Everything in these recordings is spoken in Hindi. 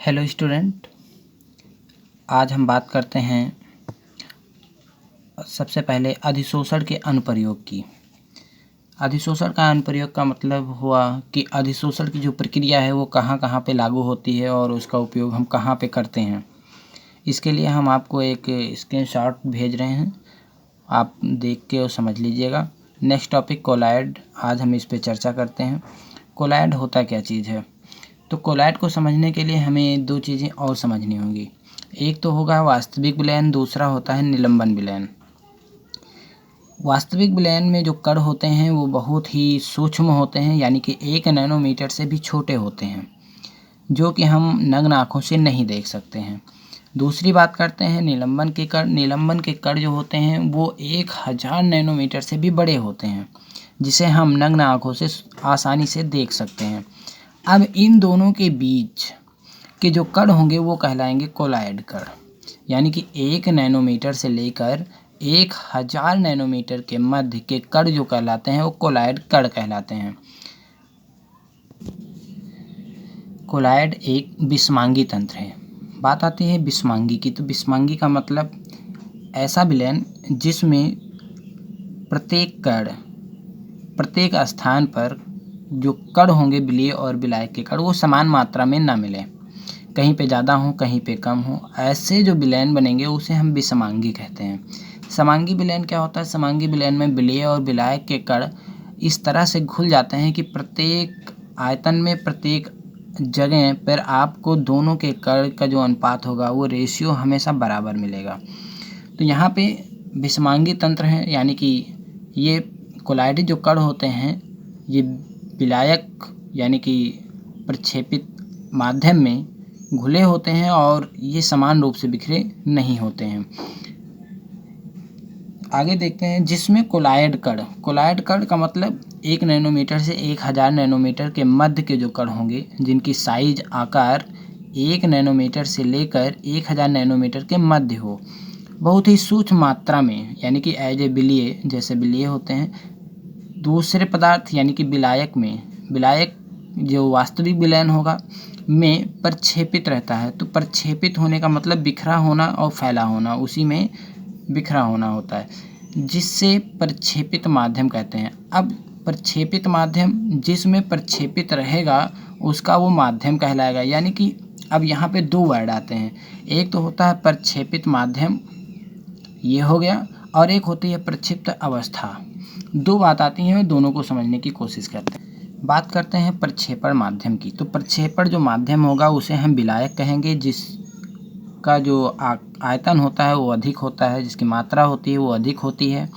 हेलो स्टूडेंट, आज हम बात करते हैं सबसे पहले अधिशोषण के अनुप्रयोग की। अधिशोषण का अनुप्रयोग का मतलब हुआ कि अधिशोषण की जो प्रक्रिया है वो कहाँ कहाँ पे लागू होती है और उसका उपयोग हम कहाँ पे करते हैं। इसके लिए हम आपको एक स्क्रीनशॉट भेज रहे हैं, आप देख के और समझ लीजिएगा। नेक्स्ट टॉपिक कोलॉइड, आज हम इस पे चर्चा करते हैं। कोलॉइड होता क्या चीज़ है? तो कोलॉइड को समझने के लिए हमें दो चीज़ें और समझनी होंगी। एक तो होगा वास्तविक विलयन, दूसरा होता है निलंबन विलयन। वास्तविक विलयन में जो कण होते हैं वो बहुत ही सूक्ष्म होते हैं, यानी कि 1 नैनोमीटर से भी छोटे होते हैं, जो कि हम नग्न आँखों से नहीं देख सकते हैं। दूसरी बात करते हैं निलंबन के कण। निलंबन के कण जो होते हैं वो 1000 नैनोमीटर से भी बड़े होते हैं, जिसे हम नग्न आँखों से आसानी से देख सकते हैं। अब इन दोनों के बीच के जो कण होंगे वो कहलाएंगे कोलॉइड कण, यानी कि 1 नैनोमीटर से लेकर 1000 नैनोमीटर के मध्य के कण जो कहलाते हैं वो कोलॉइड कण कहलाते हैं। कोलॉइड एक विषमांगी तंत्र है। बात आती है विषमांगी की, तो विषमांगी का मतलब ऐसा विलयन जिसमें प्रत्येक कण, प्रत्येक स्थान पर जो कण होंगे विलीय और विलायक के कण वो समान मात्रा में ना मिले, कहीं पे ज़्यादा हो कहीं पे कम हो। ऐसे जो विलयन बनेंगे उसे हम विषमांगी कहते हैं। समांगी विलयन क्या होता है? समांगी विलयन में विलीय और विलायक के कण इस तरह से घुल जाते हैं कि प्रत्येक आयतन में, प्रत्येक जगह पर आपको दोनों के कण का जो अनुपात होगा वो रेशियो हमेशा बराबर मिलेगा। तो यहाँ पे विषमांगी तंत्र है, यानी कि ये कोलॉइड जो कण होते हैं ये विलायक यानी कि प्रक्षेपित माध्यम में घुले होते हैं और ये समान रूप से बिखरे नहीं होते हैं। आगे देखते हैं जिसमें कोलॉइड कण। कोलॉइड कण का मतलब 1 नैनोमीटर से 1000 नैनोमीटर के मध्य के जो कण होंगे, जिनकी साइज आकार 1 नैनोमीटर से लेकर 1000 नैनोमीटर के मध्य हो, बहुत ही सूक्ष्म मात्रा में, यानी कि एज ए विलीय, जैसे विलीय होते हैं। दूसरे पदार्थ यानी कि विलायक में, विलायक जो वास्तविक विलयन होगा में प्रक्षेपित रहता है। तो प्रक्षेपित होने का मतलब बिखरा होना और फैला होना, उसी में बिखरा होना होता है, जिससे प्रक्षेपित माध्यम कहते हैं। अब प्रक्षेपित माध्यम जिसमें प्रक्षेपित रहेगा उसका वो माध्यम कहलाएगा। यानी कि अब यहाँ पे दो वर्ड आते हैं, एक तो होता है प्रक्षेपित माध्यम, ये हो गया, और एक होती है प्रक्षिप्त अवस्था। दो बात आती हैं, दोनों को समझने की कोशिश करते हैं। बात करते हैं प्रक्षेपण माध्यम की। तो प्रक्षेपण जो माध्यम होगा उसे हम विलायक कहेंगे, जिसका जो आयतन होता है वो अधिक होता है, जिसकी मात्रा होती है वो अधिक होती है।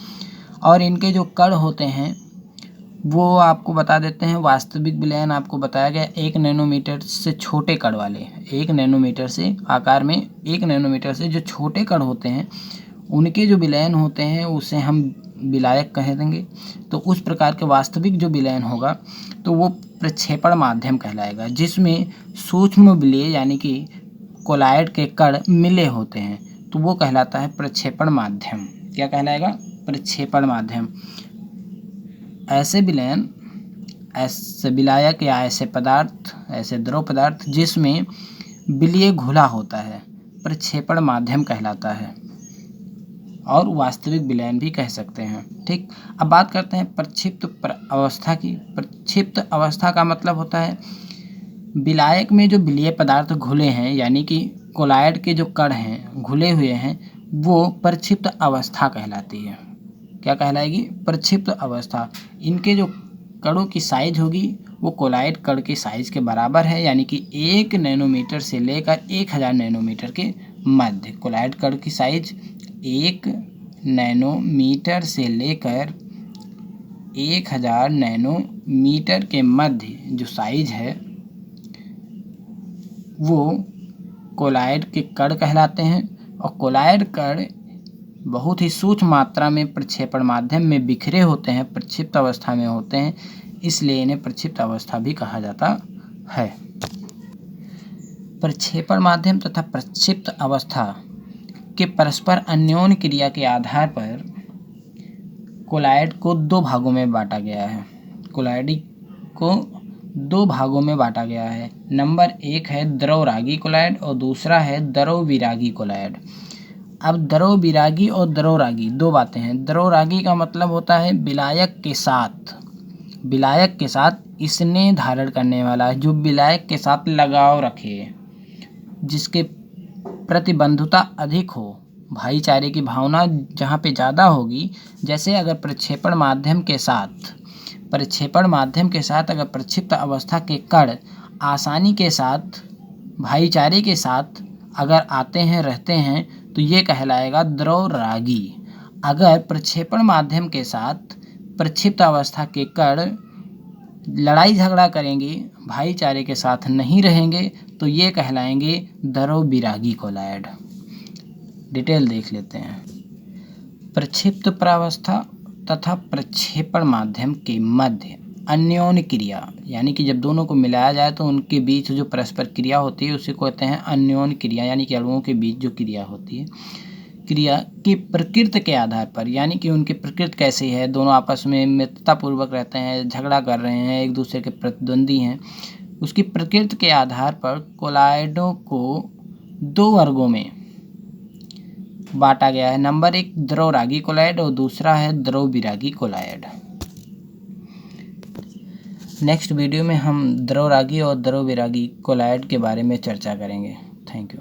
और इनके जो कण होते हैं वो आपको बता देते हैं। वास्तविक विलयन आपको बताया गया 1 नैनोमीटर से छोटे कण वाले, 1 नैनोमीटर से आकार में 1 नैनोमीटर से जो छोटे कण होते हैं उनके जो विलयन होते हैं उसे हम विलायक कह देंगे। तो उस प्रकार के वास्तविक जो विलयन होगा तो वो प्रक्षेपण माध्यम कहलाएगा, जिसमें सूक्ष्म विलीय यानी कि कोलॉइड के कण मिले होते हैं, तो वो कहलाता है प्रक्षेपण माध्यम। क्या कहलाएगा? प्रक्षेपण माध्यम। ऐसे विलयन, ऐसे विलायक या ऐसे पदार्थ, ऐसे द्रव पदार्थ जिसमें विलीय घुला होता है, प्रक्षेपण माध्यम कहलाता है, और वास्तविक विलयन भी कह सकते हैं। ठीक, अब बात करते हैं प्रक्षिप्त अवस्था की। प्रक्षिप्त अवस्था का मतलब होता है विलायक में जो विलीय पदार्थ घुले हैं, यानी कि कोलॉइड के जो कण हैं घुले हुए हैं, वो प्रक्षिप्त अवस्था कहलाती है। क्या कहलाएगी? प्रक्षिप्त अवस्था। इनके जो कणों की साइज होगी वो कोलॉइड कण के साइज के बराबर है, यानी कि 1 नैनोमीटर से लेकर 1000 नैनोमीटर के मध्य। कोलॉइड कण की साइज 1 नैनोमीटर से लेकर 1000 नैनोमीटर के मध्य जो साइज है वो कोलॉइड के कण कहलाते हैं। और कोलॉइड कण बहुत ही सूक्ष्म मात्रा में प्रक्षेपण माध्यम में बिखरे होते हैं, प्रक्षिप्त अवस्था में होते हैं, इसलिए इन्हें प्रक्षिप्त अवस्था भी कहा जाता है। प्रक्षेपण माध्यम तथा प्रक्षिप्त अवस्था के परस्पर अन्योन्य क्रिया के आधार पर कोलॉइड को दो भागों में बांटा गया है। कोलॉइड को दो भागों में बांटा गया है। नंबर 1 है द्रव रागी कोलाइड और दूसरा है द्रव विरागी कोलाइड। अब द्रव विरागी और द्रव रागी दो बातें हैं। द्रव रागी का मतलब होता है विलायक के साथ स्नेह धारण करने वाला, जो विलायक के साथ लगाव रखे, जिसके प्रति बंधुता अधिक हो, भाईचारे की भावना जहाँ पे ज़्यादा होगी। जैसे अगर प्रक्षेपण माध्यम के साथ अगर प्रक्षिप्त अवस्था के कण आसानी के साथ भाईचारे के साथ अगर आते हैं रहते हैं तो ये कहलाएगा द्रव रागी। अगर प्रक्षेपण माध्यम के साथ प्रक्षिप्त अवस्था के कण लड़ाई झगड़ा करेंगे, भाईचारे के साथ नहीं रहेंगे तो ये कहलाएंगे द्रव विरागी कोलाइड। डिटेल देख लेते हैं। प्रक्षिप्त प्रावस्था तथा प्रक्षेपण माध्यम के मध्य अन्योन्य क्रिया, यानी कि जब दोनों को मिलाया जाए तो उनके बीच जो परस्पर क्रिया होती है उसे कहते हैं अन्योन्य क्रिया, यानी कि अणुओं के बीच जो क्रिया होती है। क्रिया की प्रकृति के आधार पर, यानी कि उनकी प्रकृति कैसी है, दोनों आपस में मित्रतापूर्वक रहते हैं, झगड़ा कर रहे हैं, एक दूसरे के प्रतिद्वंदी हैं, उसकी प्रकृति के आधार पर कोलाइडों को दो वर्गों में बांटा गया है। नंबर 1 द्रव रागी कोलाइड और दूसरा है द्रव विरागी कोलाइड। नेक्स्ट वीडियो में हम द्रव रागी और द्रव विरागी कोलाइड के बारे में चर्चा करेंगे। Thank you.